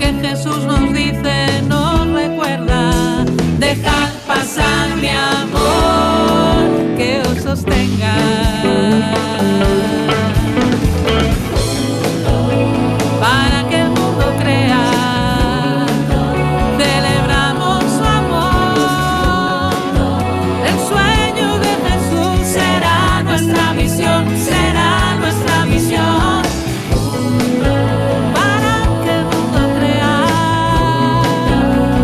que Jesús nos dice, nos recuerda, dejad pasar mi amor, que os sostenga. Para que el mundo crea, celebramos su amor. El sueño de Jesús será nuestra misión, será nuestra misión. Para que el mundo crea,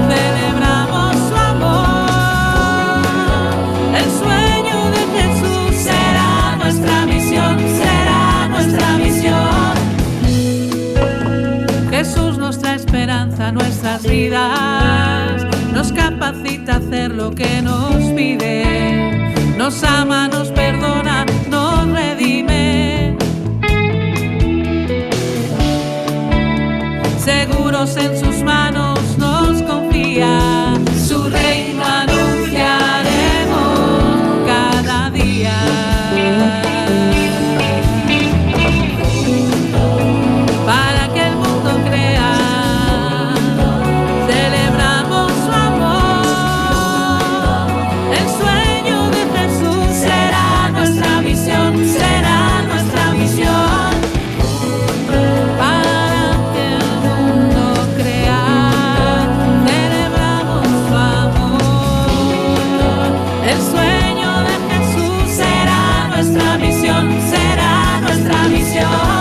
celebramos su amor. El sueño de Jesús será nuestra misión, será nuestra misión. Jesús nos trae esperanza a nuestras vidas, nos capacita a hacer lo que nos pide, nos ama, nos perdona, nos redime. Seguros en sus manos nos confía, su reino anunciaremos cada día. Para que el mundo crea, celebramos su amor. El sueño de Jesús será nuestra misión, será nuestra misión. Para que el mundo crea, celebramos su amor. El sueño de Jesús será nuestra misión, será nuestra misión.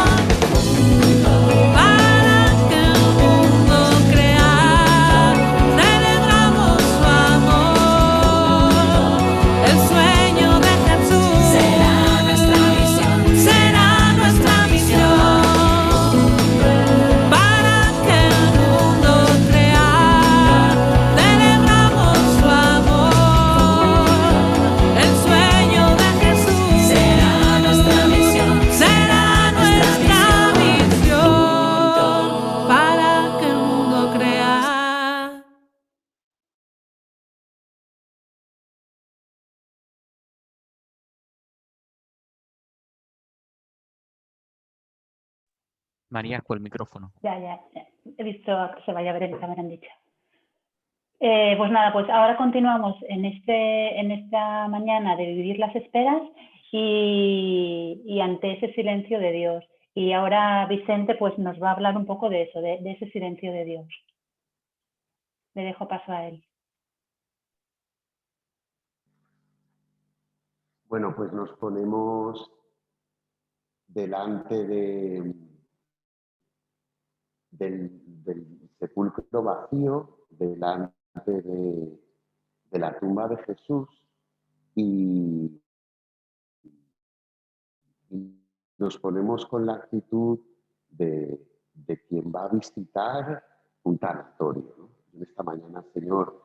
María, con el micrófono. Ya. He visto que se vaya a ver en cámara, han dicho. Pues nada, pues ahora continuamos en esta mañana de vivir las esperas y ante ese silencio de Dios. Y ahora Vicente pues nos va a hablar un poco de eso, de ese silencio de Dios. Le dejo paso a él. Bueno, pues nos ponemos delante del sepulcro vacío, delante de la tumba de Jesús y nos ponemos con la actitud de quien va a visitar un tanatorio, ¿no? En esta mañana, Señor,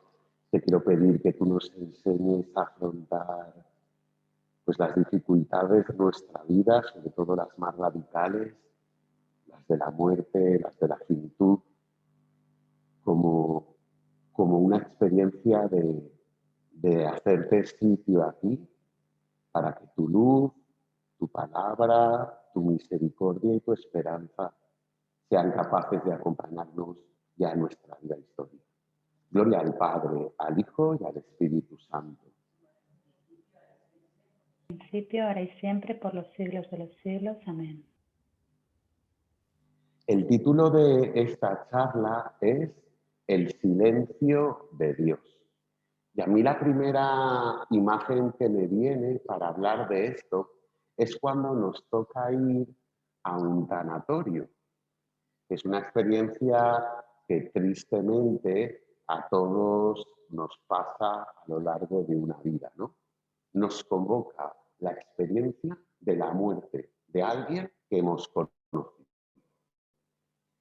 te quiero pedir que tú nos enseñes a afrontar pues, las dificultades de nuestra vida, sobre todo las más radicales, las de la muerte, las de la finitud, como una experiencia de hacerte sitio aquí para que tu luz, tu palabra, tu misericordia y tu esperanza sean capaces de acompañarnos ya en nuestra vida e historia. Gloria al Padre, al Hijo y al Espíritu Santo. En principio, ahora y siempre, por los siglos de los siglos. Amén. El título de esta charla es El silencio de Dios. Y a mí la primera imagen que me viene para hablar de esto es cuando nos toca ir a un tanatorio. Es una experiencia que tristemente a todos nos pasa a lo largo de una vida, ¿no? Nos convoca la experiencia de la muerte de alguien que hemos conocido.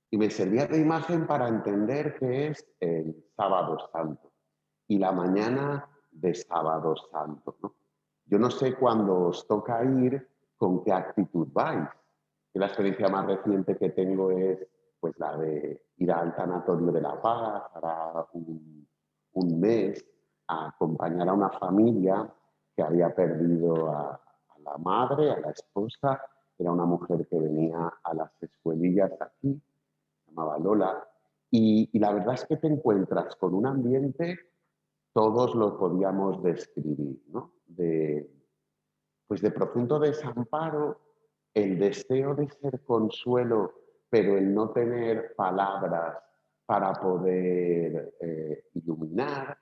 Y me servía de imagen para entender qué es el Sábado Santo y la mañana de Sábado Santo, ¿no? Yo no sé cuándo os toca ir, con qué actitud vais. Y la experiencia más reciente que tengo es pues, la de ir al Tanatorio de La Paz para un mes a acompañar a una familia que había perdido a la madre, a la esposa. Era una mujer que venía a las escuelillas aquí, se llamaba Lola, Y la verdad es que te encuentras con un ambiente, todos lo podíamos describir, ¿no? Pues de profundo desamparo, el deseo de ser consuelo, pero el no tener palabras para poder iluminar,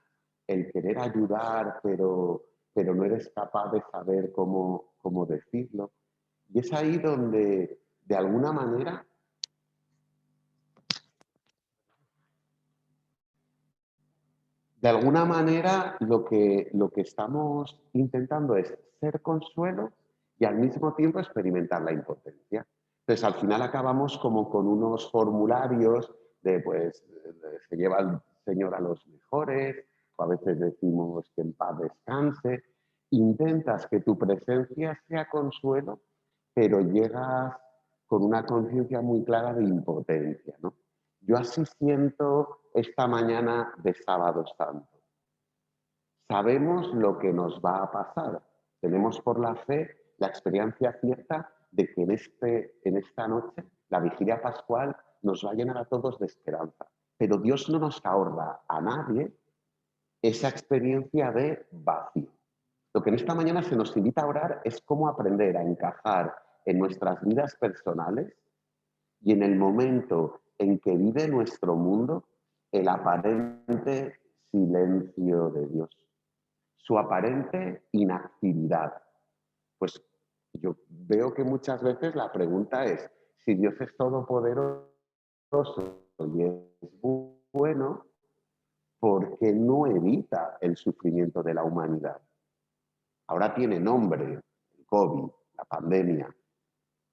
el querer ayudar, pero no eres capaz de saber cómo decirlo. Y es ahí donde, de alguna manera, lo que estamos intentando es ser consuelo y al mismo tiempo experimentar la impotencia. Entonces, al final acabamos como con unos formularios de, pues, se lleva el Señor a los mejores, o a veces decimos que en paz descanse. Intentas que tu presencia sea consuelo, pero llegas con una conciencia muy clara de impotencia, ¿no? Yo así siento esta mañana de Sábado Santo. Sabemos lo que nos va a pasar. Tenemos por la fe la experiencia cierta de que en esta noche la vigilia pascual nos va a llenar a todos de esperanza. Pero Dios no nos ahorra a nadie esa experiencia de vacío. Lo que en esta mañana se nos invita a orar es cómo aprender a encajar en nuestras vidas personales y en el momento en que vive nuestro mundo el aparente silencio de Dios, su aparente inactividad. Pues yo veo que muchas veces la pregunta es, si Dios es todopoderoso y es bueno, ¿por qué no evita el sufrimiento de la humanidad? Ahora tiene nombre, el COVID, la pandemia,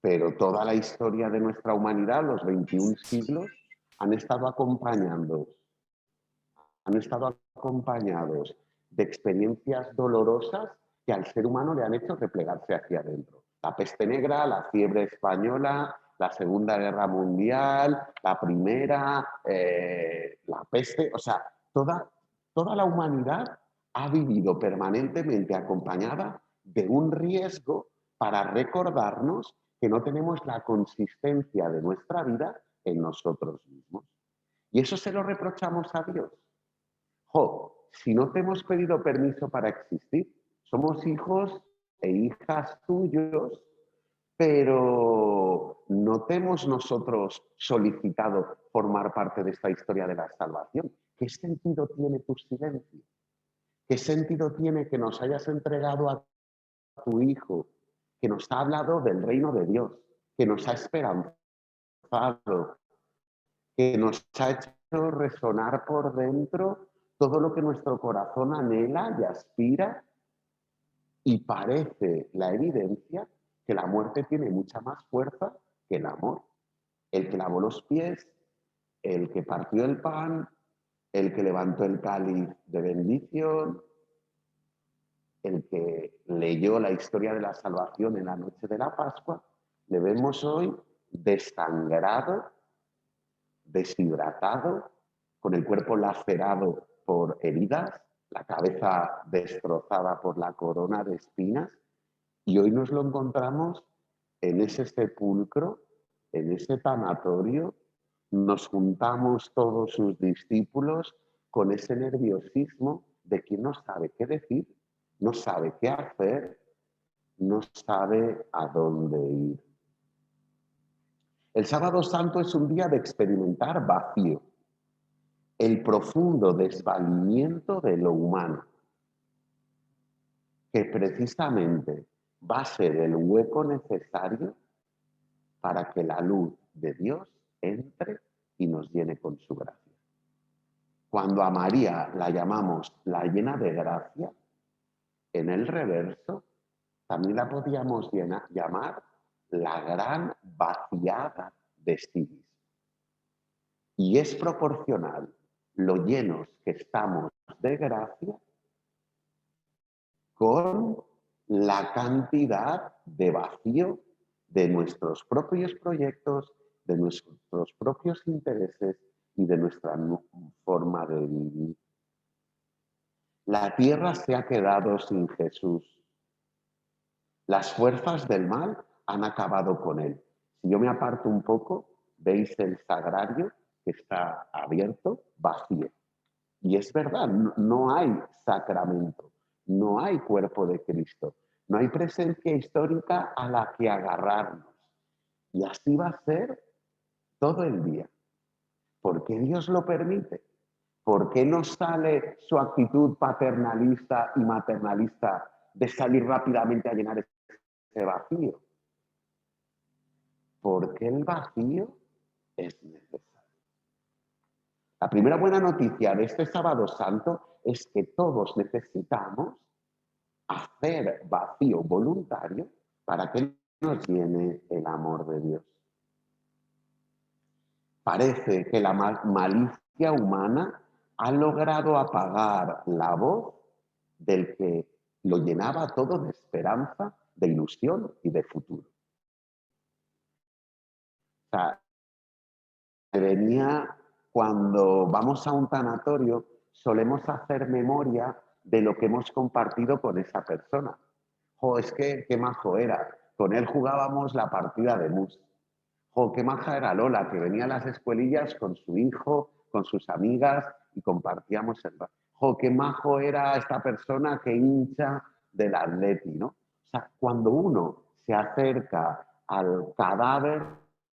pero toda la historia de nuestra humanidad, los 21 siglos, han estado acompañados de experiencias dolorosas que al ser humano le han hecho replegarse hacia adentro. La peste negra, la fiebre española, la Segunda Guerra Mundial, la Primera, la peste, o sea, toda la humanidad ha vivido permanentemente acompañada de un riesgo para recordarnos que no tenemos la consistencia de nuestra vida en nosotros mismos. Y eso se lo reprochamos a Dios. Si no te hemos pedido permiso para existir, somos hijos e hijas tuyos, pero no te hemos nosotros solicitado formar parte de esta historia de la salvación. ¿Qué sentido tiene tu silencio? ¿Qué sentido tiene que nos hayas entregado a tu Hijo, que nos ha hablado del reino de Dios, que nos ha esperanzado, que nos ha hecho resonar por dentro todo lo que nuestro corazón anhela y aspira? Y parece la evidencia que la muerte tiene mucha más fuerza que el amor. El que lavó los pies, el que partió el pan, el que levantó el cáliz de bendición, el que leyó la historia de la salvación en la noche de la Pascua, le vemos hoy desangrado, deshidratado, con el cuerpo lacerado por heridas, la cabeza destrozada por la corona de espinas, y hoy nos lo encontramos en ese sepulcro, en ese tanatorio. Nos juntamos todos sus discípulos con ese nerviosismo de quien no sabe qué decir, no sabe qué hacer, no sabe a dónde ir. El Sábado Santo es un día de experimentar vacío, el profundo desvalimiento de lo humano, que precisamente va a ser el hueco necesario para que la luz de Dios entre y nos llene con su gracia. Cuando a María la llamamos la llena de gracia, en el reverso también la podíamos llamar la gran vaciada de sí misma. Y es proporcional lo llenos que estamos de gracia con la cantidad de vacío de nuestros propios proyectos, de nuestros propios intereses y de nuestra forma de vivir. La tierra se ha quedado sin Jesús. Las fuerzas del mal han acabado con él. Si yo me aparto un poco, veis el sagrario que está abierto, vacío. Y es verdad, no hay sacramento, no hay cuerpo de Cristo, no hay presencia histórica a la que agarrarnos. Y así va a ser todo el día. ¿Por qué Dios lo permite? ¿Por qué no sale su actitud paternalista y maternalista de salir rápidamente a llenar ese vacío? Porque el vacío es necesario. La primera buena noticia de este Sábado Santo es que todos necesitamos hacer vacío voluntario para que nos llene el amor de Dios. Parece que la malicia humana ha logrado apagar la voz del que lo llenaba todo de esperanza, de ilusión y de futuro. O sea, venía cuando vamos a un tanatorio, solemos hacer memoria de lo que hemos compartido con esa persona. Jo, es que qué majo era. Con él jugábamos la partida de mus. Jo, qué maja era Lola, que venía a las escuelillas con su hijo, con sus amigas y compartíamos el... Jo, qué majo era esta persona que hincha del Atleti, ¿no? O sea, cuando uno se acerca al cadáver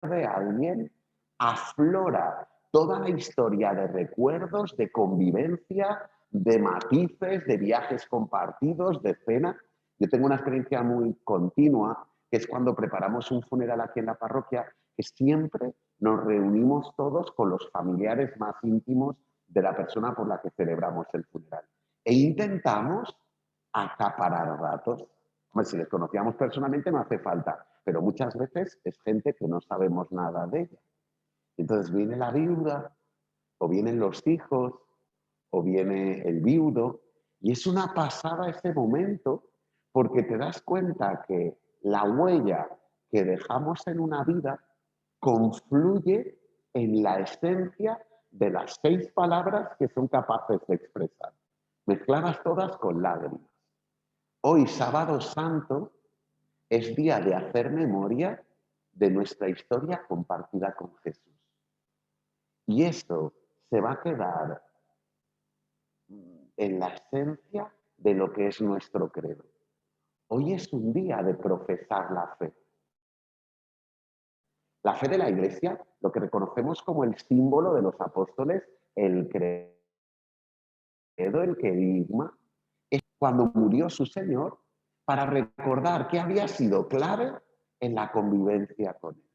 de alguien, aflora toda la historia de recuerdos, de convivencia, de matices, de viajes compartidos, de cena. Yo tengo una experiencia muy continua, que es cuando preparamos un funeral aquí en la parroquia, que siempre nos reunimos todos con los familiares más íntimos de la persona por la que celebramos el funeral. E intentamos acaparar datos. Hombre, si les conocíamos personalmente no hace falta, pero muchas veces es gente que no sabemos nada de ella. Entonces viene la viuda, o vienen los hijos, o viene el viudo, y es una pasada ese momento, porque te das cuenta que la huella que dejamos en una vida confluye en la esencia de las 6 palabras que son capaces de expresar, mezcladas todas con lágrimas. Hoy, Sábado Santo, es día de hacer memoria de nuestra historia compartida con Jesús. Y esto se va a quedar en la esencia de lo que es nuestro credo. Hoy es un día de profesar la fe. La fe de la Iglesia, lo que reconocemos como el símbolo de los apóstoles, el credo, el querigma, es cuando murió su Señor para recordar que había sido clave en la convivencia con Él.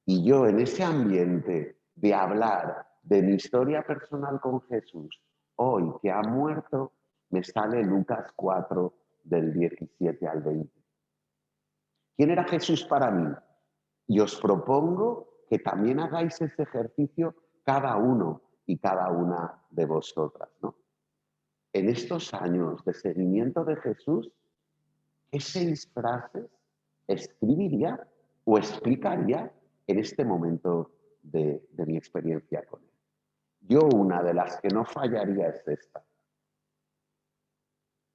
Y yo en ese ambiente de hablar de mi historia personal con Jesús, hoy que ha muerto, me sale Lucas 4 del 17 al 20. ¿Quién era Jesús para mí? Y os propongo que también hagáis ese ejercicio cada uno y cada una de vosotras, ¿no? En estos años de seguimiento de Jesús, ¿qué 6 frases escribiría o explicaría en este momento de mi experiencia con Él? Yo una de las que no fallaría es esta.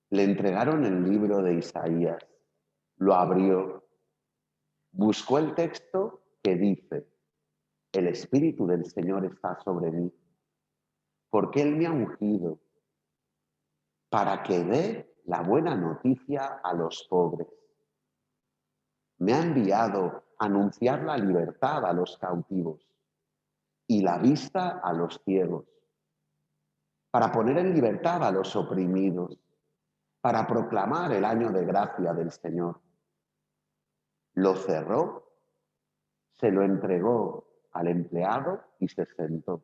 Le entregaron el libro de Isaías, lo abrió, buscó el texto que dice: el Espíritu del Señor está sobre mí, porque Él me ha ungido para que dé la buena noticia a los pobres. Me ha enviado a anunciar la libertad a los cautivos y la vista a los ciegos, para poner en libertad a los oprimidos, para proclamar el año de gracia del Señor. Lo cerró, se lo entregó al empleado y se sentó.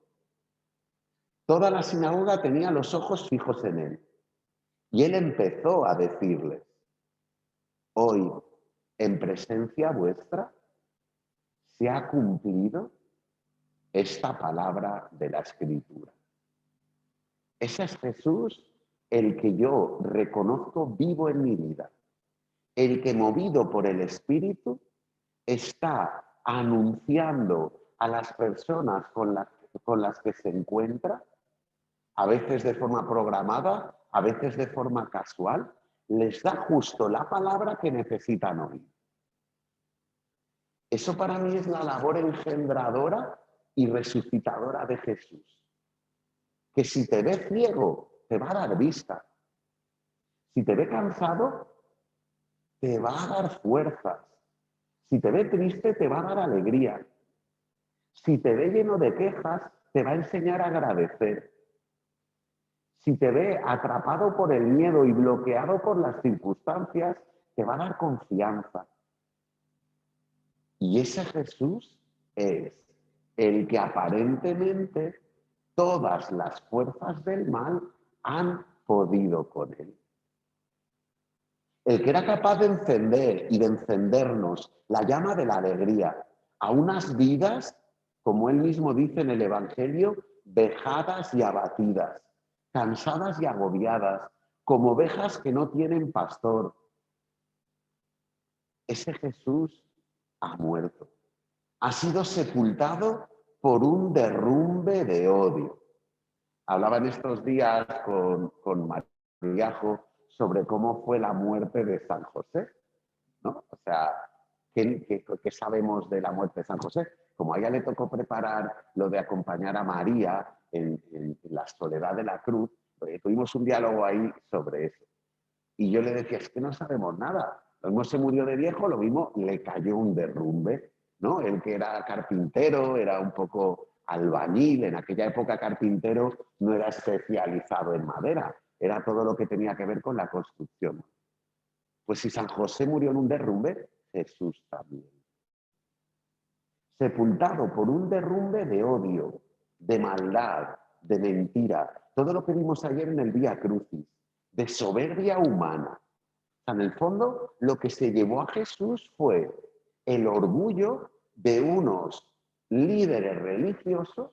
Toda la sinagoga tenía los ojos fijos en él. Y él empezó a decirles: hoy, en presencia vuestra, se ha cumplido esta palabra de la Escritura. Ese es Jesús el que yo reconozco vivo en mi vida, el que, movido por el Espíritu, está anunciando a las personas con las que se encuentra, a veces de forma programada, a veces de forma casual, les da justo la palabra que necesitan oír. Eso para mí es la labor engendradora y resucitadora de Jesús, que si te ve ciego, te va a dar vista. Si te ve cansado, te va a dar fuerzas. Si te ve triste, te va a dar alegría. Si te ve lleno de quejas, te va a enseñar a agradecer. Si te ve atrapado por el miedo y bloqueado por las circunstancias, te va a dar confianza. Y ese Jesús es el que aparentemente todas las fuerzas del mal han podido con él. El que era capaz de encender y de encendernos la llama de la alegría a unas vidas, como él mismo dice en el Evangelio, vejadas y abatidas, cansadas y agobiadas, como ovejas que no tienen pastor. Ese Jesús ha muerto. Ha sido sepultado por un derrumbe de odio. Hablaba en estos días con Mariajo sobre cómo fue la muerte de San José, ¿no? O sea, ¿qué sabemos de la muerte de San José? Como a ella le tocó preparar lo de acompañar a María en la soledad de la cruz, tuvimos un diálogo ahí sobre eso. Y yo le decía, es que no sabemos nada. Lo mismo se murió de viejo, lo mismo le cayó un derrumbe, ¿no? Él que era carpintero, era un poco albañil, en aquella época carpintero no era especializado en madera, era todo lo que tenía que ver con la construcción. Pues si San José murió en un derrumbe, Jesús también. Sepultado por un derrumbe de odio, de maldad, de mentira, todo lo que vimos ayer en el Vía Crucis, de soberbia humana. O sea, en el fondo, lo que se llevó a Jesús fue el orgullo de unos líderes religiosos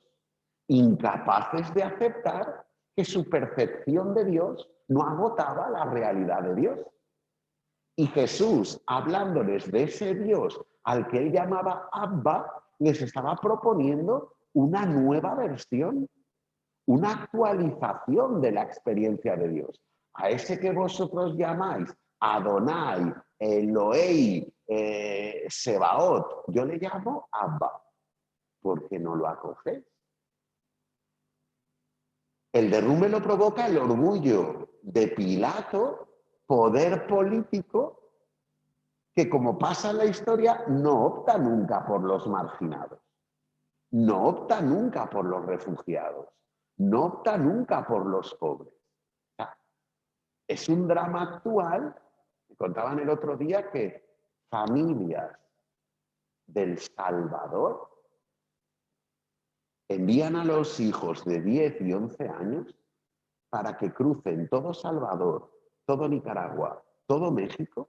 incapaces de aceptar que su percepción de Dios no agotaba la realidad de Dios. Y Jesús, hablándoles de ese Dios al que él llamaba Abba, les estaba proponiendo una nueva versión, una actualización de la experiencia de Dios. A ese que vosotros llamáis Adonai, Elohei, Sebaot, yo le llamo Abba, porque no lo acogéis. El derrumbe lo provoca el orgullo de Pilato, poder político, que como pasa en la historia, no opta nunca por los marginados, no opta nunca por los refugiados, no opta nunca por los pobres. O sea, es un drama actual. Me contaban el otro día que familias del Salvador envían a los hijos de 10 y 11 años para que crucen todo Salvador, todo Nicaragua, todo México,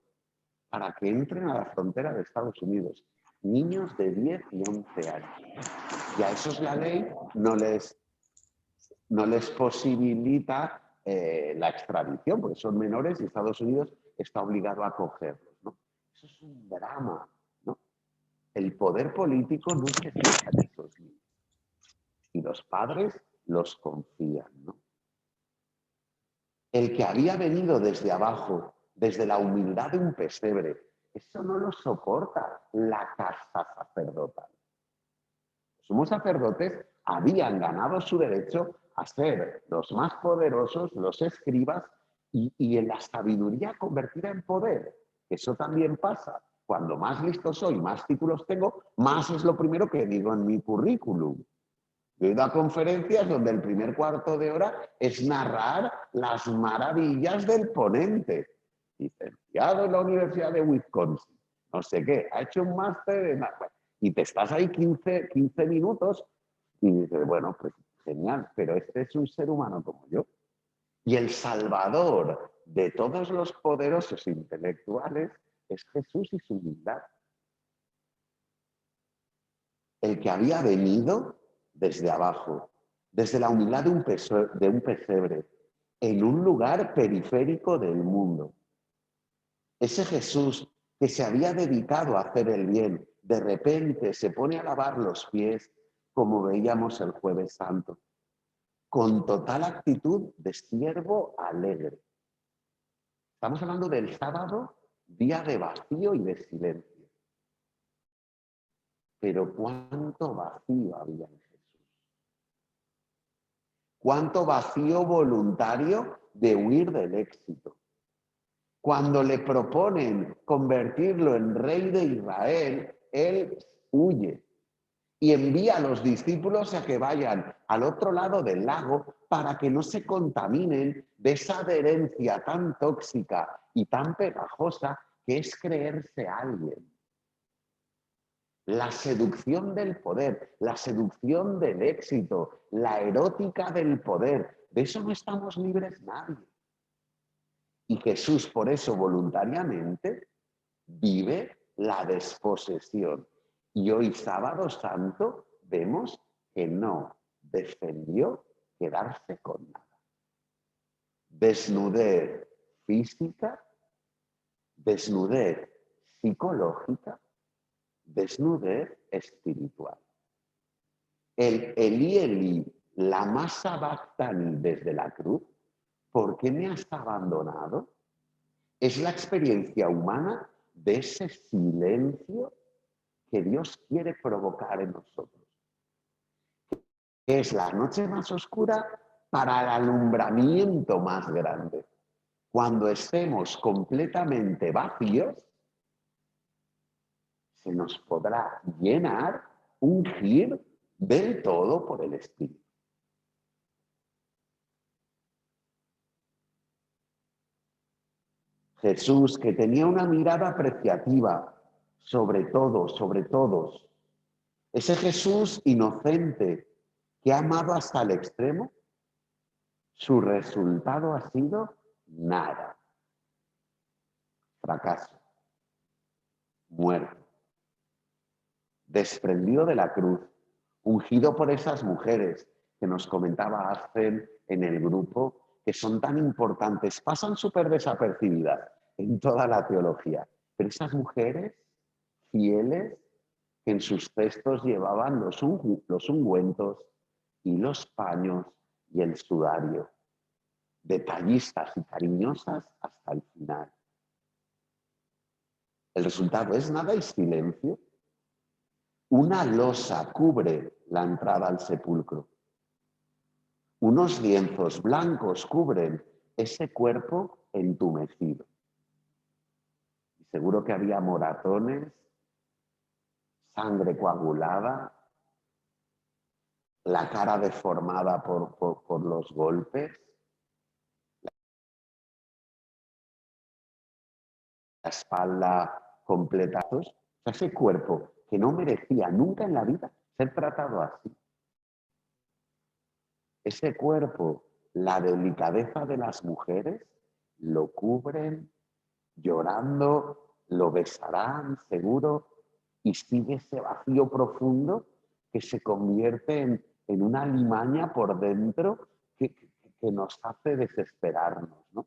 para que entren a la frontera de Estados Unidos. Niños de 10 y 11 años. Y a esos la ley no les posibilita la extradición, porque son menores y Estados Unidos está obligado a acogerlos, ¿no? Eso es un drama, ¿no? El poder político no se fija en esos niños. Y los padres los confían, ¿no? El que había venido desde abajo, desde la humildad de un pesebre, eso no lo soporta la casta sacerdotal. Los sumos sacerdotes habían ganado su derecho a ser los más poderosos, los escribas, y en la sabiduría convertida en poder. Eso también pasa. Cuando más listo soy, más títulos tengo, más es lo primero que digo en mi currículum. Yo he ido a conferencias donde el primer cuarto de hora es narrar las maravillas del ponente. Licenciado en la Universidad de Wisconsin, no sé qué, ha hecho un máster en... Y te estás ahí 15 minutos y dices, bueno, pues genial, pero este es un ser humano como yo. Y el salvador de todos los poderosos intelectuales es Jesús y su humildad. El que había venido desde abajo, desde la humildad de un pesebre, en un lugar periférico del mundo. Ese Jesús que se había dedicado a hacer el bien, de repente se pone a lavar los pies, como veíamos el Jueves Santo, con total actitud de siervo alegre. Estamos hablando del sábado, día de vacío y de silencio. Pero cuánto vacío había en Jesús. cuánto vacío voluntario de huir del éxito. Cuando le proponen convertirlo en rey de Israel, él huye y envía a los discípulos a que vayan al otro lado del lago para que no se contaminen de esa adherencia tan tóxica y tan pegajosa que es creerse alguien. La seducción del poder, la seducción del éxito, la erótica del poder, de eso no estamos libres nadie. Y Jesús por eso voluntariamente vive la desposesión. Y hoy, Sábado Santo, vemos que no defendió quedarse con nada. Desnudez física, desnudez psicológica, desnudez espiritual. El Elí Elí, lama sabactani desde la cruz, ¿por qué me has abandonado? Es la experiencia humana de ese silencio que Dios quiere provocar en nosotros. Es la noche más oscura para el alumbramiento más grande. Cuando estemos completamente vacíos, se nos podrá llenar, ungir del todo por el Espíritu. Jesús, que tenía una mirada apreciativa sobre todo, sobre todos. Ese Jesús inocente que ha amado hasta el extremo, su resultado ha sido nada. Fracaso, muerte. Desprendido de la cruz, ungido por esas mujeres que nos comentaba Aspen en el grupo, que son tan importantes, pasan súper desapercibidas en toda la teología. Pero esas mujeres fieles que en sus cestos llevaban los ungüentos y los paños y el sudario, detallistas y cariñosas hasta el final. El resultado es nada y silencio. Una losa cubre la entrada al sepulcro. Unos lienzos blancos cubren ese cuerpo entumecido. Y seguro que había moratones, sangre coagulada, la cara deformada por los golpes, la espalda con pletazos. O sea, ese cuerpo que no merecía nunca en la vida ser tratado así. Ese cuerpo, la delicadeza de las mujeres, lo cubren llorando, lo besarán seguro y sigue ese vacío profundo que se convierte en una limaña por dentro que nos hace desesperarnos, ¿no?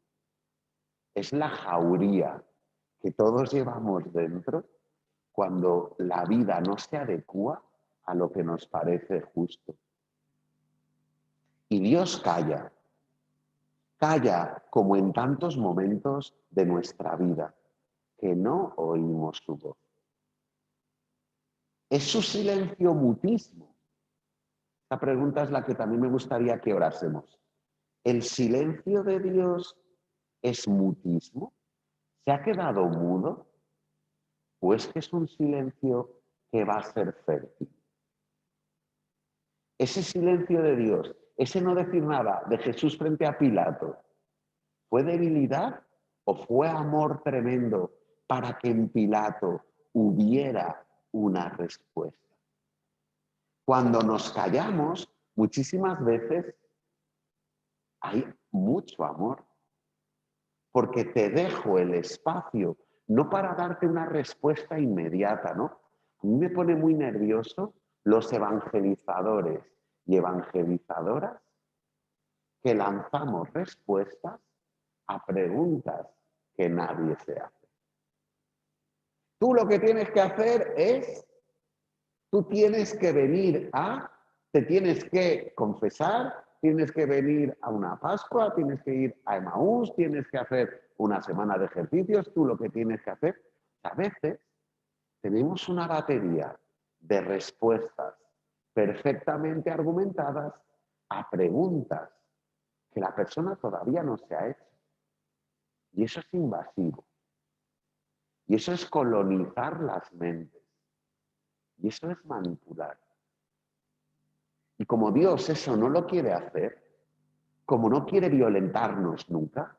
Es la jauría que todos llevamos dentro cuando la vida no se adecúa a lo que nos parece justo. Y Dios calla. Calla como en tantos momentos de nuestra vida que no oímos su voz. ¿Es su silencio mutismo? Esta pregunta es la que también me gustaría que orásemos. ¿El silencio de Dios es mutismo? ¿Se ha quedado mudo? ¿O es que es un silencio que va a ser fértil? Ese silencio de Dios, ese no decir nada de Jesús frente a Pilato, ¿fue debilidad o fue amor tremendo para que en Pilato hubiera una respuesta? Cuando nos callamos, muchísimas veces hay mucho amor, porque te dejo el espacio, no para darte una respuesta inmediata, ¿no? A mí me pone muy nervioso los evangelizadores y evangelizadoras que lanzamos respuestas a preguntas que nadie se hace. Tú lo que tienes que hacer es, tú tienes que venir te tienes que confesar, tienes que venir a una Pascua, tienes que ir a Emaús, tienes que hacer una semana de ejercicios, tú lo que tienes que hacer. A veces tenemos una batería de respuestas perfectamente argumentadas a preguntas que la persona todavía no se ha hecho. Y eso es invasivo. Y eso es colonizar las mentes. Y eso es manipular. Y como Dios eso no lo quiere hacer, como no quiere violentarnos nunca,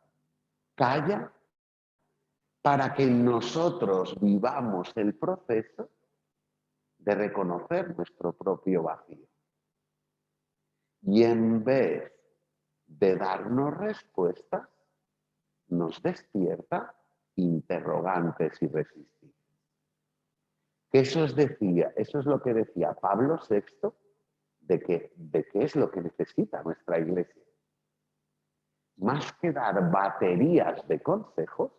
calla para que nosotros vivamos el proceso de reconocer nuestro propio vacío. Y en vez de darnos respuestas, nos despierta interrogantes irresistibles. Eso es lo que decía Pablo VI de qué es lo que necesita nuestra iglesia. Más que dar baterías de consejos,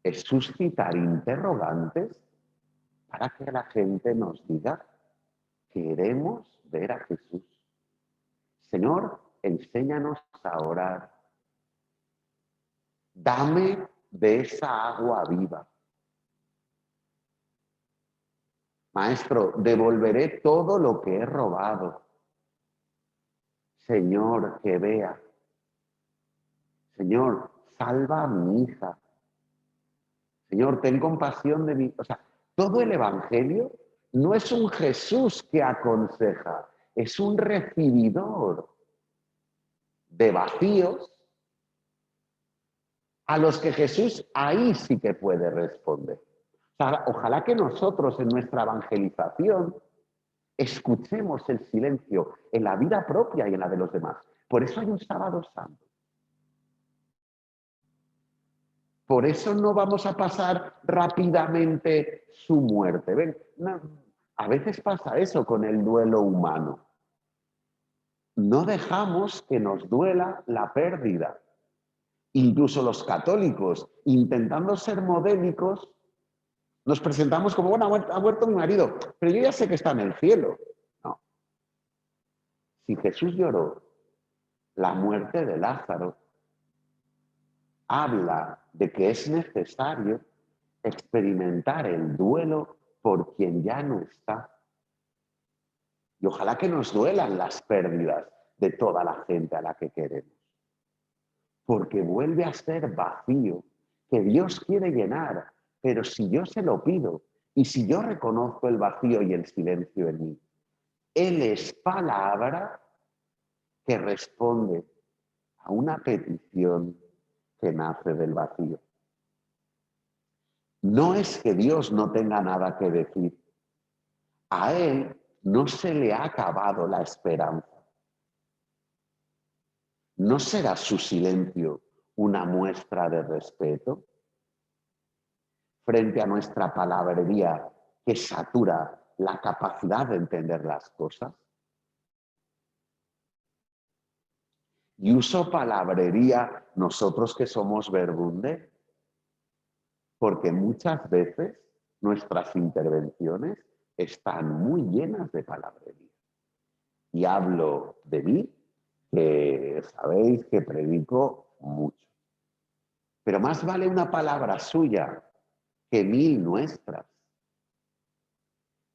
es suscitar interrogantes para que la gente nos diga, queremos ver a Jesús. Señor, enséñanos a orar. Dame de esa agua viva. Maestro, devolveré todo lo que he robado. Señor, que vea. Señor, salva a mi hija. Señor, ten compasión de mí. O sea, todo el Evangelio no es un Jesús que aconseja, es un recibidor de vacíos a los que Jesús ahí sí que puede responder. O sea, ojalá que nosotros en nuestra evangelización escuchemos el silencio en la vida propia y en la de los demás. Por eso hay un sábado santo. Por eso no vamos a pasar rápidamente su muerte. ¿Ven? No, a veces pasa eso con el duelo humano. No dejamos que nos duela la pérdida. Incluso los católicos, intentando ser modélicos, nos presentamos como, bueno, ha muerto mi marido, pero yo ya sé que está en el cielo. No. Si Jesús lloró la muerte de Lázaro, habla de que es necesario experimentar el duelo por quien ya no está. Y ojalá que nos duelan las pérdidas de toda la gente a la que queremos. Porque vuelve a ser vacío, que Dios quiere llenar, pero si yo se lo pido y si yo reconozco el vacío y el silencio en mí, Él es palabra que responde a una petición que nace del vacío. No es que Dios no tenga nada que decir. A Él no se le ha acabado la esperanza. ¿No será su silencio una muestra de respeto frente a nuestra palabrería que satura la capacidad de entender las cosas? Y uso palabrería nosotros que somos verbunde, porque muchas veces nuestras intervenciones están muy llenas de palabrería. Y hablo de mí, que sabéis que predico mucho. Pero más vale una palabra suya que 1000 nuestras.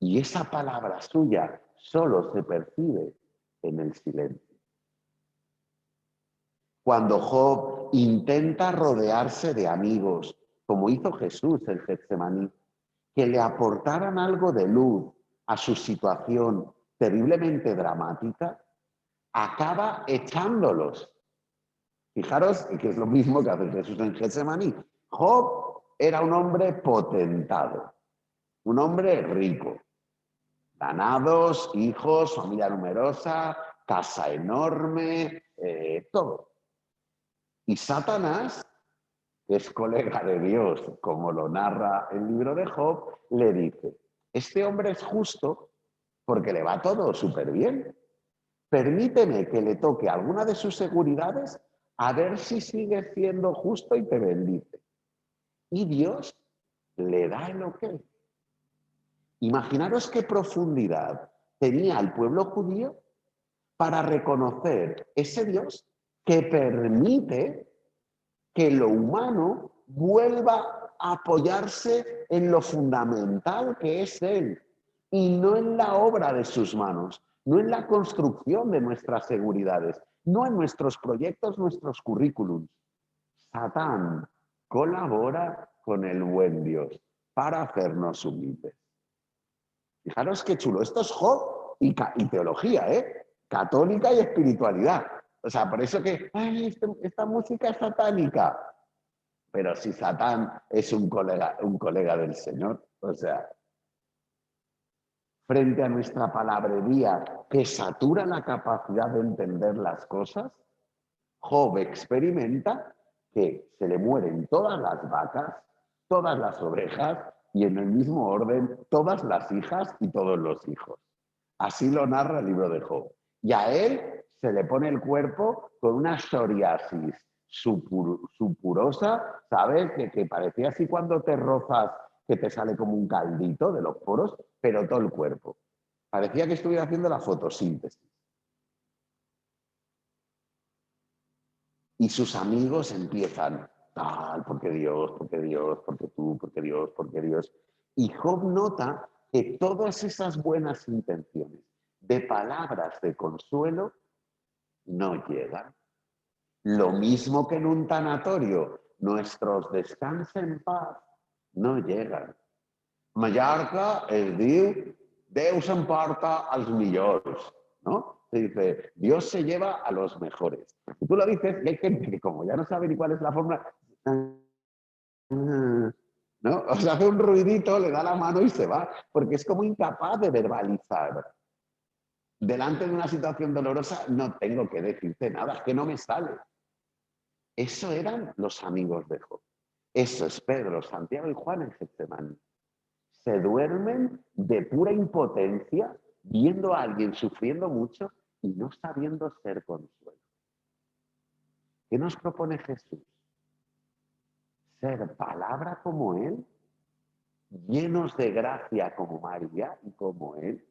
Y esa palabra suya solo se percibe en el silencio. Cuando Job intenta rodearse de amigos, como hizo Jesús en Getsemaní, que le aportaran algo de luz a su situación terriblemente dramática, acaba echándolos. Fijaros que es lo mismo que hace Jesús en Getsemaní. Job era un hombre potentado, un hombre rico, ganados, hijos, familia numerosa, casa enorme, todo. Y Satanás, que es colega de Dios, como lo narra el libro de Job, le dice, este hombre es justo porque le va todo súper bien. Permíteme que le toque alguna de sus seguridades a ver si sigue siendo justo y te bendice. Y Dios le da el ok. Imaginaros qué profundidad tenía el pueblo judío para reconocer ese Dios que permite que lo humano vuelva a apoyarse en lo fundamental que es Él y no en la obra de sus manos. no en la construcción de nuestras seguridades, no en nuestros proyectos, nuestros currículums. Satán colabora con el buen Dios para hacernos humildes. Fijaros qué chulo. Esto es Job y teología, ¿eh? Católica y espiritualidad. O sea, por eso que esta música es satánica. Pero si Satán es un colega del Señor, o sea, frente a nuestra palabrería que satura la capacidad de entender las cosas, Job experimenta que se le mueren todas las vacas, todas las ovejas y en el mismo orden todas las hijas y todos los hijos. Así lo narra el libro de Job. Y a él se le pone el cuerpo con una psoriasis supurosa, ¿sabes? Que parecía así cuando te rozas, que te sale como un caldito de los poros, pero todo el cuerpo. Parecía que estuviera haciendo la fotosíntesis. Y sus amigos empiezan, tal, porque Dios, porque Dios, porque tú, porque Dios, porque Dios. Y Job nota que todas esas buenas intenciones de palabras de consuelo no llegan. Lo mismo que en un tanatorio, nuestros descansen en paz no llegan. Mallorca es diu, Déu s'emporta als millors, ¿no? Se dice, Dios se lleva a los mejores. Y tú lo dices y hay gente que como ya no sabe ni cuál es la fórmula, ¿no? O sea, hace un ruidito, le da la mano y se va, porque es como incapaz de verbalizar. Delante de una situación dolorosa no tengo que decirte nada, es que no me sale. Eso eran los amigos de Job. Eso es Pedro, Santiago y Juan en Getsemaní. Se duermen de pura impotencia, viendo a alguien sufriendo mucho y no sabiendo ser consuelo. ¿Qué nos propone Jesús? Ser palabra como Él, llenos de gracia como María y como Él,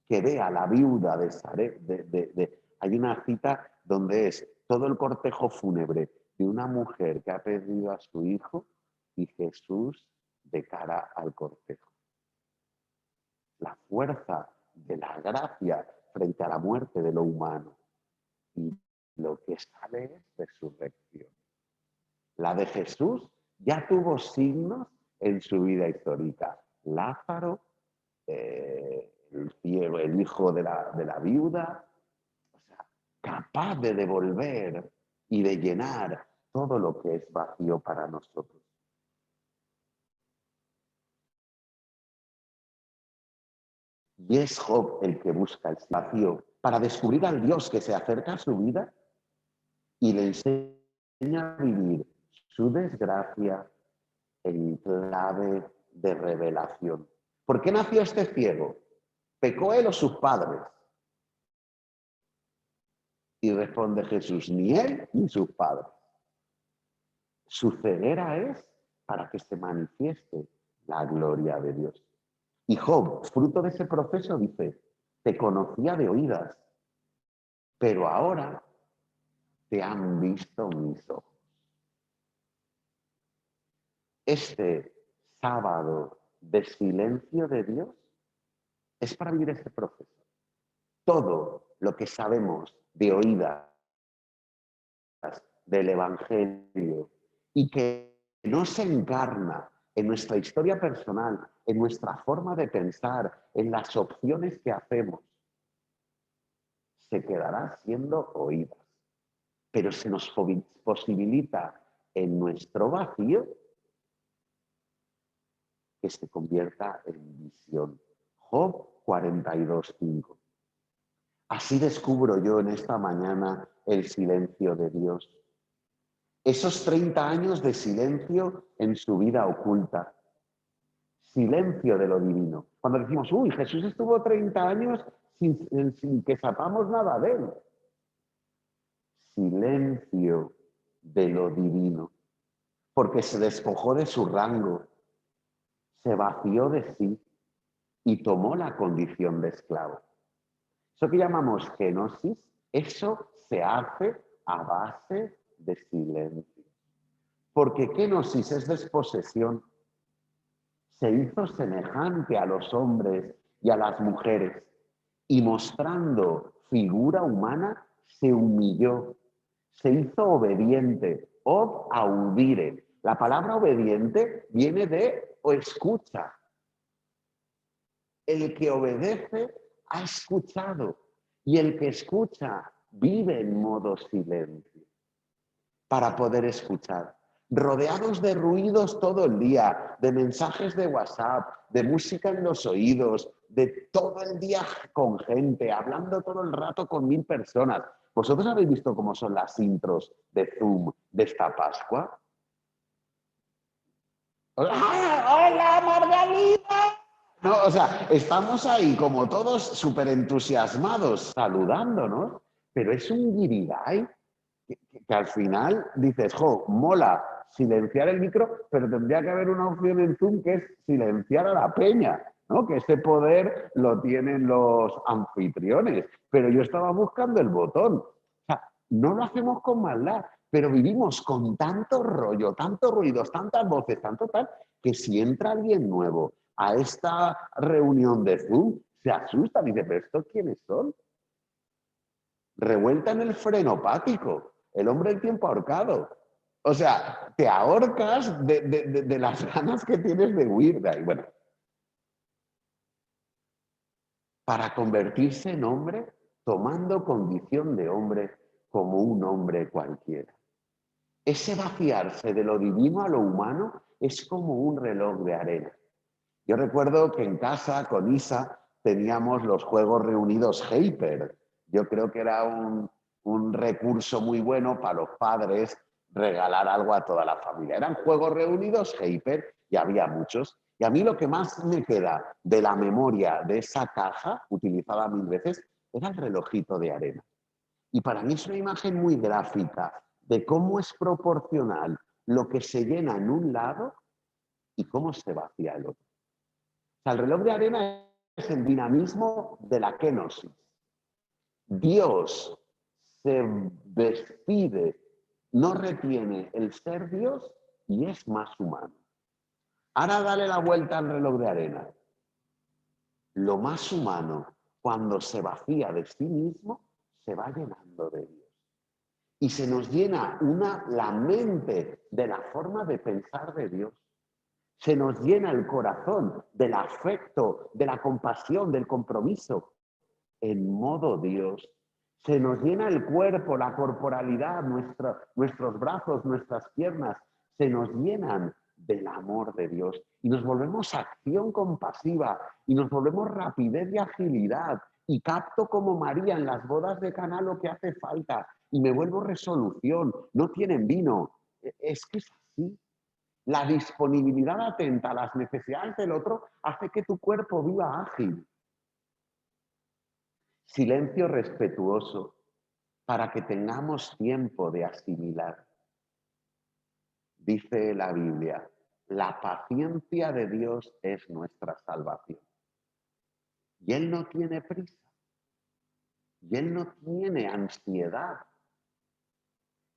que ve a la viuda de Sarepta. Hay una cita donde es todo el cortejo fúnebre de una mujer que ha perdido a su hijo y Jesús de cara al cortejo. La fuerza de la gracia frente a la muerte de lo humano. Y lo que sale es resurrección. La de Jesús ya tuvo signos en su vida histórica. Lázaro, el ciego, el hijo de la viuda, o sea, capaz de devolver y de llenar todo lo que es vacío para nosotros. Y es Job el que busca el vacío para descubrir al Dios que se acerca a su vida y le enseña a vivir su desgracia en clave de revelación. ¿Por qué nació este ciego? ¿Pecó él o sus padres? Y responde Jesús, ni él ni sus padres. Su ceguera es para que se manifieste la gloria de Dios. Y Job, fruto de ese proceso, dice, te conocía de oídas, pero ahora te han visto mis ojos. Este sábado de silencio de Dios es para vivir este proceso. Todo lo que sabemos de oídas del Evangelio y que no se encarna en nuestra historia personal, en nuestra forma de pensar, en las opciones que hacemos, se quedará siendo oídas. Pero se nos posibilita en nuestro vacío que se convierta en visión. Job 42:5. Así descubro yo en esta mañana el silencio de Dios. Esos 30 años de silencio en su vida oculta. Silencio de lo divino. Cuando decimos, uy, Jesús estuvo 30 años sin que sepamos nada de él. Silencio de lo divino. Porque se despojó de su rango, se vació de sí y tomó la condición de esclavo. Eso que llamamos kenosis, eso se hace a base de silencio. Porque kenosis es desposesión. Se hizo semejante a los hombres y a las mujeres y mostrando figura humana, se humilló, se hizo obediente, od audire. La palabra obediente viene de o escucha. El que obedece ha escuchado y el que escucha vive en modo silencio para poder escuchar. Rodeados de ruidos todo el día, de mensajes de WhatsApp, de música en los oídos, de todo el día con gente, hablando todo el rato con 1000 personas. ¿Vosotros habéis visto cómo son las intros de Zoom de esta Pascua? ¡Hola, Margarita! No, o sea, estamos ahí como todos súper entusiasmados saludándonos, pero es un guirigay que al final dices, jo, mola silenciar el micro, pero tendría que haber una opción en Zoom que es silenciar a la peña, ¿no? Que ese poder lo tienen los anfitriones, pero yo estaba buscando el botón. O sea, no lo hacemos con maldad, pero vivimos con tanto rollo, tantos ruidos, tantas voces, tanto tal, que si entra alguien nuevo a esta reunión de Zoom, se asusta, dice, ¿pero estos quiénes son? Revuelta en el frenopático, el hombre del tiempo ahorcado. O sea, te ahorcas de las ganas que tienes de huir de ahí. Bueno, para convertirse en hombre, tomando condición de hombre como un hombre cualquiera. Ese vaciarse de lo divino a lo humano es como un reloj de arena. Yo recuerdo que en casa con Isa teníamos los juegos reunidos Hyper. Yo creo que era un recurso muy bueno para los padres regalar algo a toda la familia. Eran juegos reunidos Hyper y había muchos. Y a mí lo que más me queda de la memoria de esa caja, utilizada 1000 veces, era el relojito de arena. Y para mí es una imagen muy gráfica de cómo es proporcional lo que se llena en un lado y cómo se vacía el otro. O sea, el reloj de arena es el dinamismo de la kenosis. Dios se despide, no retiene el ser Dios y es más humano. Ahora dale la vuelta al reloj de arena. Lo más humano, cuando se vacía de sí mismo, se va llenando de Dios. Y se nos llena la mente de la forma de pensar de Dios. Se nos llena el corazón del afecto, de la compasión, del compromiso, en modo Dios. Se nos llena el cuerpo, la corporalidad, nuestros brazos, nuestras piernas, se nos llenan del amor de Dios. Y nos volvemos acción compasiva, y nos volvemos rapidez y agilidad. Y capto como María en las bodas de Caná lo que hace falta. Y me vuelvo resolución. No tienen vino. Es que es así. La disponibilidad atenta a las necesidades del otro hace que tu cuerpo viva ágil. Silencio respetuoso para que tengamos tiempo de asimilar. Dice la Biblia, la paciencia de Dios es nuestra salvación. Y Él no tiene prisa. Y Él no tiene ansiedad.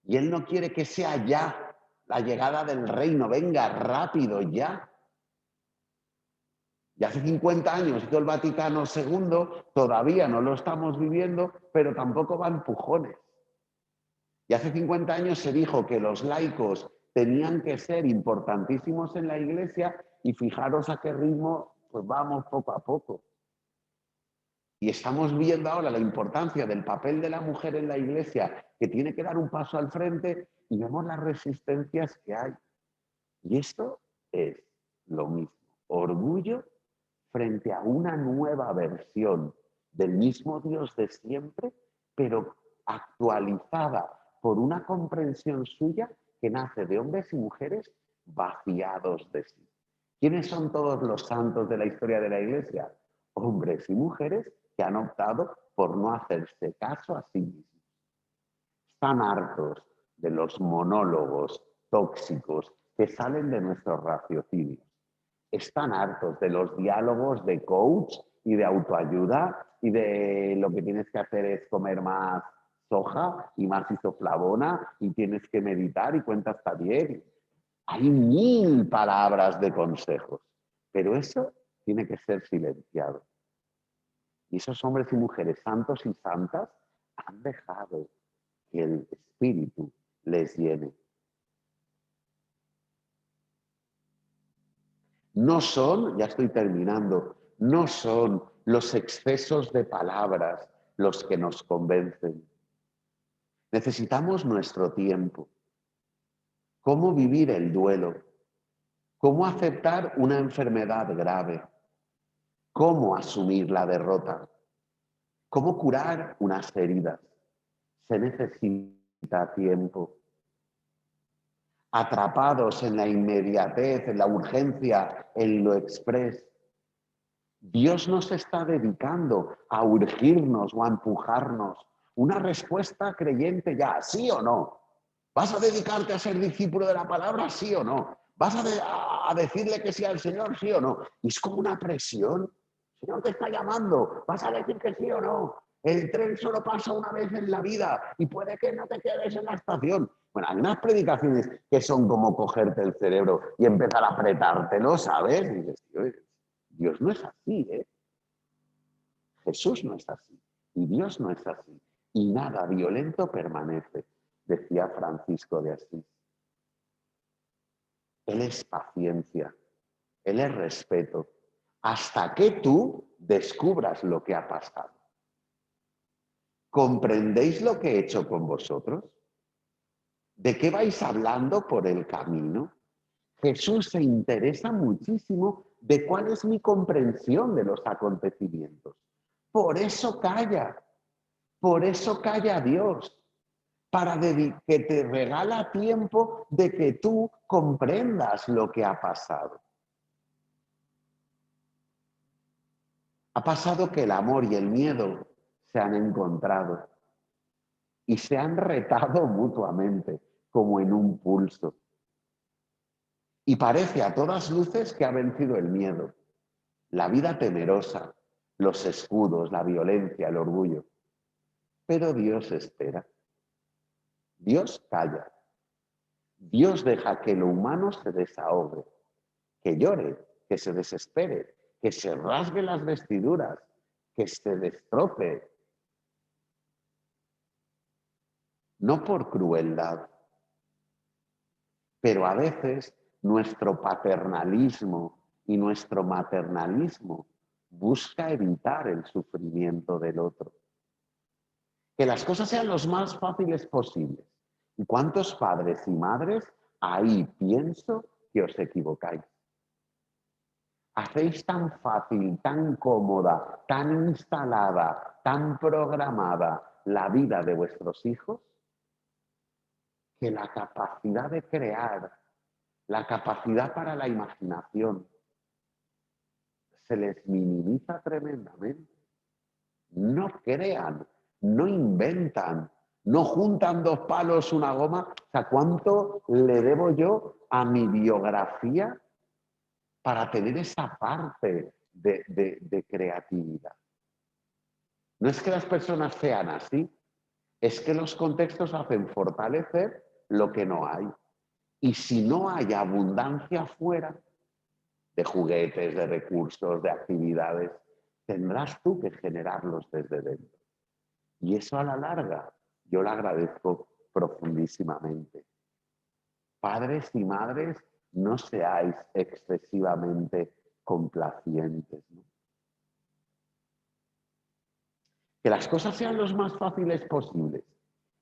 Y Él no quiere que sea ya la llegada del reino, venga rápido ya. Y hace 50 años hizo el Vaticano II, todavía no lo estamos viviendo, pero tampoco va a empujones. Y hace 50 años se dijo que los laicos tenían que ser importantísimos en la Iglesia y fijaros a qué ritmo pues vamos poco a poco. Y estamos viendo ahora la importancia del papel de la mujer en la Iglesia, que tiene que dar un paso al frente y vemos las resistencias que hay. Y esto es lo mismo, orgullo frente a una nueva versión del mismo Dios de siempre, pero actualizada por una comprensión suya que nace de hombres y mujeres vaciados de sí. ¿Quiénes son todos los santos de la historia de la Iglesia? Hombres y mujeres que han optado por no hacerse caso a sí mismos. Están hartos de los monólogos tóxicos que salen de nuestros raciocinios. Están hartos de los diálogos de coach y de autoayuda y de lo que tienes que hacer es comer más soja y más isoflavona y tienes que meditar y cuenta hasta 10. Hay 1000 palabras de consejos, pero eso tiene que ser silenciado. Y esos hombres y mujeres santos y santas han dejado que el Espíritu les llene. No son, ya estoy terminando, no son los excesos de palabras los que nos convencen. Necesitamos nuestro tiempo. ¿Cómo vivir el duelo? ¿Cómo aceptar una enfermedad grave? ¿Cómo asumir la derrota? ¿Cómo curar unas heridas? Se necesita tiempo. Atrapados en la inmediatez, en la urgencia, en lo exprés. Dios nos está dedicando a urgirnos o a empujarnos una respuesta creyente ya, ¿sí o no? ¿Vas a dedicarte a ser discípulo de la palabra, sí o no? ¿Vas a decirle que sí al Señor, sí o no? Y es como una presión. El Señor te está llamando, ¿vas a decir que sí o no? El tren solo pasa una vez en la vida y puede que no te quedes en la estación. Bueno, hay unas predicaciones que son como cogerte el cerebro y empezar a apretártelo, ¿sabes? Y dices, Dios no es así, ¿eh? Jesús no es así y Dios no es así. Y nada violento permanece, decía Francisco de Asís. Él es paciencia, Él es respeto, hasta que tú descubras lo que ha pasado. ¿Comprendéis lo que he hecho con vosotros? ¿De qué vais hablando por el camino? Jesús se interesa muchísimo de cuál es mi comprensión de los acontecimientos. Por eso calla Dios, para que te regala tiempo de que tú comprendas lo que ha pasado. Ha pasado que el amor y el miedo se han encontrado y se han retado mutuamente, como en un pulso. Y parece a todas luces que ha vencido el miedo, la vida temerosa, los escudos, la violencia, el orgullo. Pero Dios espera. Dios calla. Dios deja que lo humano se desahogue, que llore, que se desespere, que se rasgue las vestiduras, que se destroce. No por crueldad, pero a veces nuestro paternalismo y nuestro maternalismo busca evitar el sufrimiento del otro. Que las cosas sean los más fáciles posibles. ¿Y cuántos padres y madres ahí pienso que os equivocáis? Hacéis tan fácil, tan cómoda, tan instalada, tan programada la vida de vuestros hijos que la capacidad de crear, la capacidad para la imaginación, se les minimiza tremendamente. No crean, no inventan, no juntan dos palos, una goma. O sea, ¿cuánto le debo yo a mi biografía para tener esa parte de creatividad? No es que las personas sean así, es que los contextos hacen fortalecer lo que no hay. Y si no hay abundancia fuera de juguetes, de recursos, de actividades, tendrás tú que generarlos desde dentro. Y eso a la larga yo lo agradezco profundísimamente. Padres y madres, no seáis excesivamente complacientes, ¿no? Que las cosas sean los más fáciles posibles.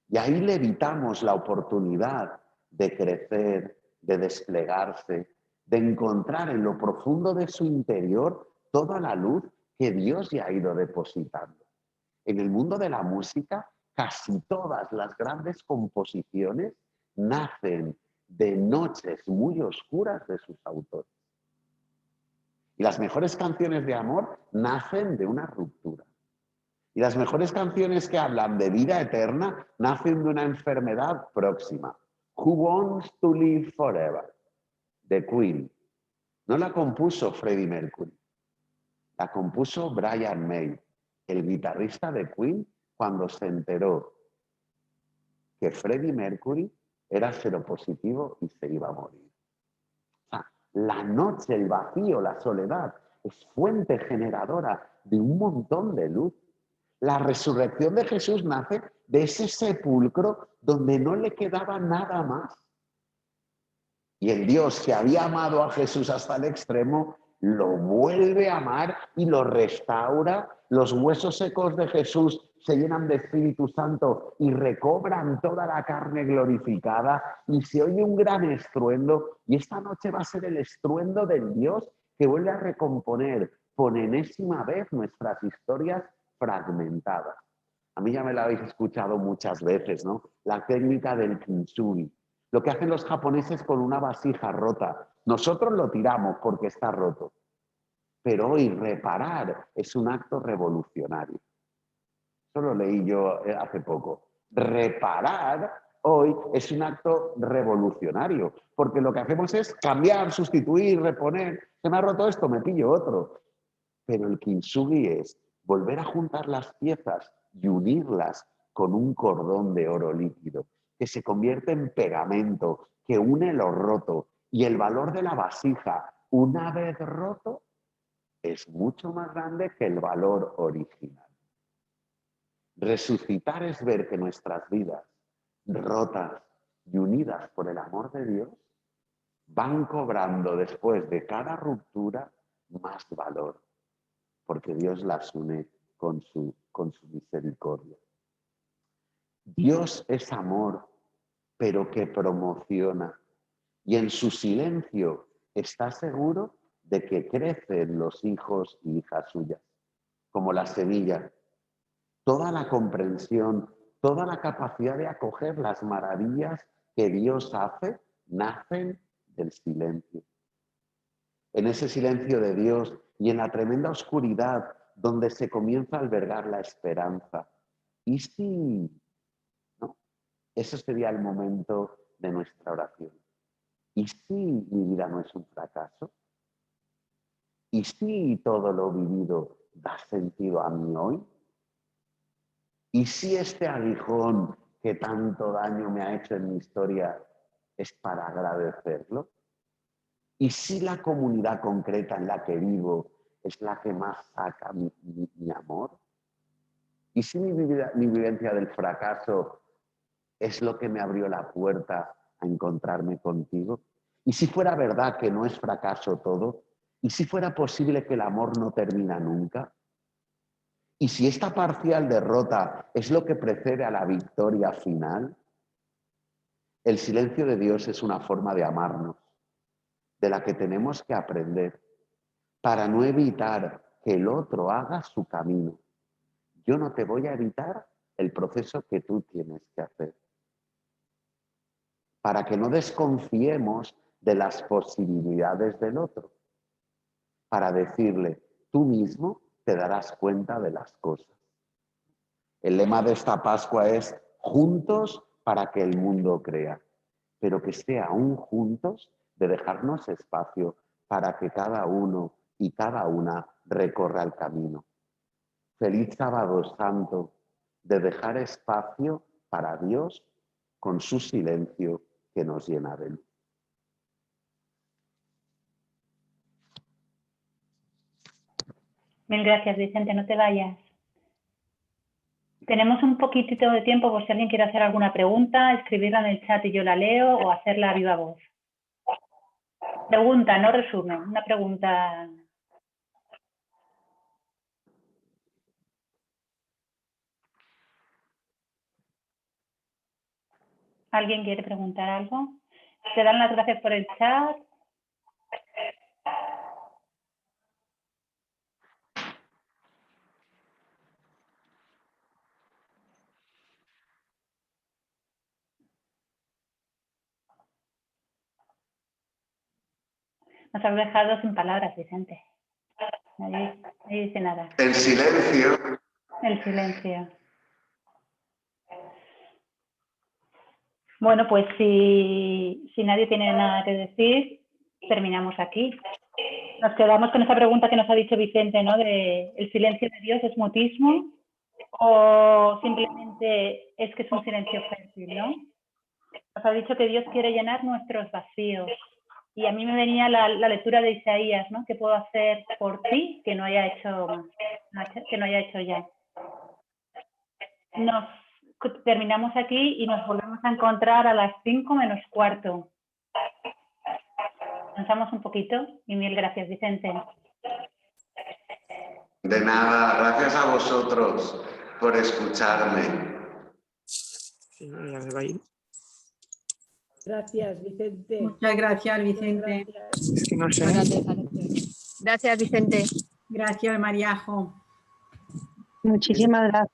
Y ahí le evitamos la oportunidad de crecer, de desplegarse, de encontrar en lo profundo de su interior toda la luz que Dios ya ha ido depositando. En el mundo de la música, casi todas las grandes composiciones nacen de noches muy oscuras de sus autores. Y las mejores canciones de amor nacen de una ruptura. Y las mejores canciones que hablan de vida eterna nacen de una enfermedad próxima. Who Wants to Live Forever, de Queen. No la compuso Freddie Mercury, la compuso Brian May, el guitarrista de Queen, cuando se enteró que Freddie Mercury era seropositivo y se iba a morir. O sea, la noche, el vacío, la soledad es fuente generadora de un montón de luz. La resurrección de Jesús nace de ese sepulcro donde no le quedaba nada más. Y el Dios que había amado a Jesús hasta el extremo, lo vuelve a amar y lo restaura. Los huesos secos de Jesús se llenan de Espíritu Santo y recobran toda la carne glorificada y se oye un gran estruendo. Y esta noche va a ser el estruendo del Dios que vuelve a recomponer por enésima vez nuestras historias fragmentadas. A mí ya me la habéis escuchado muchas veces, ¿no? La técnica del kintsugi. Lo que hacen los japoneses con una vasija rota. Nosotros lo tiramos porque está roto. Pero hoy reparar es un acto revolucionario. Eso lo leí yo hace poco. Reparar hoy es un acto revolucionario, porque lo que hacemos es cambiar, sustituir, reponer. Se me ha roto esto, me pillo otro. Pero el kintsugi es volver a juntar las piezas y unirlas con un cordón de oro líquido, que se convierte en pegamento, que une lo roto. Y el valor de la vasija, una vez roto, es mucho más grande que el valor original. Resucitar es ver que nuestras vidas, rotas y unidas por el amor de Dios, van cobrando después de cada ruptura más valor, porque Dios las une con su misericordia. Dios es amor, pero que promociona, y en su silencio está seguro de que crecen los hijos y hijas suyas, como la semilla. Toda la comprensión, toda la capacidad de acoger las maravillas que Dios hace, nacen del silencio. En ese silencio de Dios y en la tremenda oscuridad donde se comienza a albergar la esperanza. ¿Y si? ¿No? Ese sería el momento de nuestra oración. ¿Y si mi vida no es un fracaso? ¿Y si todo lo vivido da sentido a mí hoy? ¿Y si este aguijón que tanto daño me ha hecho en mi historia es para agradecerlo? ¿Y si la comunidad concreta en la que vivo es la que más saca mi amor? ¿Y si mi vivencia del fracaso es lo que me abrió la puerta a encontrarme contigo? ¿Y si fuera verdad que no es fracaso todo? ¿Y si fuera posible que el amor no termina nunca? ¿Y si esta parcial derrota es lo que precede a la victoria final? El silencio de Dios es una forma de amarnos, de la que tenemos que aprender, para no evitar que el otro haga su camino. Yo no te voy a evitar el proceso que tú tienes que hacer. Para que no desconfiemos de las posibilidades del otro. Para decirle, tú mismo te darás cuenta de las cosas. El lema de esta Pascua es juntos para que el mundo crea, pero que esté aún juntos de dejarnos espacio para que cada uno y cada una recorra el camino. Feliz Sábado Santo, de dejar espacio para Dios con su silencio que nos llena de luz. Mil gracias, Vicente, no te vayas. Tenemos un poquitito de tiempo por si alguien quiere hacer alguna pregunta, escribirla en el chat y yo la leo o hacerla a viva voz. Pregunta, no resumen, una pregunta. ¿Alguien quiere preguntar algo? Te dan las gracias por el chat. Nos has dejado sin palabras, Vicente. Nadie dice nada. El silencio. El silencio. Bueno, pues si nadie tiene nada que decir, terminamos aquí. Nos quedamos con esa pregunta que nos ha dicho Vicente, ¿no? De ¿el silencio de Dios es mutismo o simplemente es que es un silencio fértil, ¿no? Nos ha dicho que Dios quiere llenar nuestros vacíos. Y a mí me venía la lectura de Isaías, ¿no? ¿Qué puedo hacer por ti que no haya hecho ya? Terminamos aquí y nos volvemos a encontrar a las 5 menos cuarto. Descansamos un poquito y mil gracias, Vicente. De nada, gracias a vosotros por escucharme. Sí, ya se va a ir. Gracias, Vicente. Muchas gracias, Vicente. Gracias. Es que no sé. Gracias, Vicente. Gracias, Mariajo. Muchísimas gracias.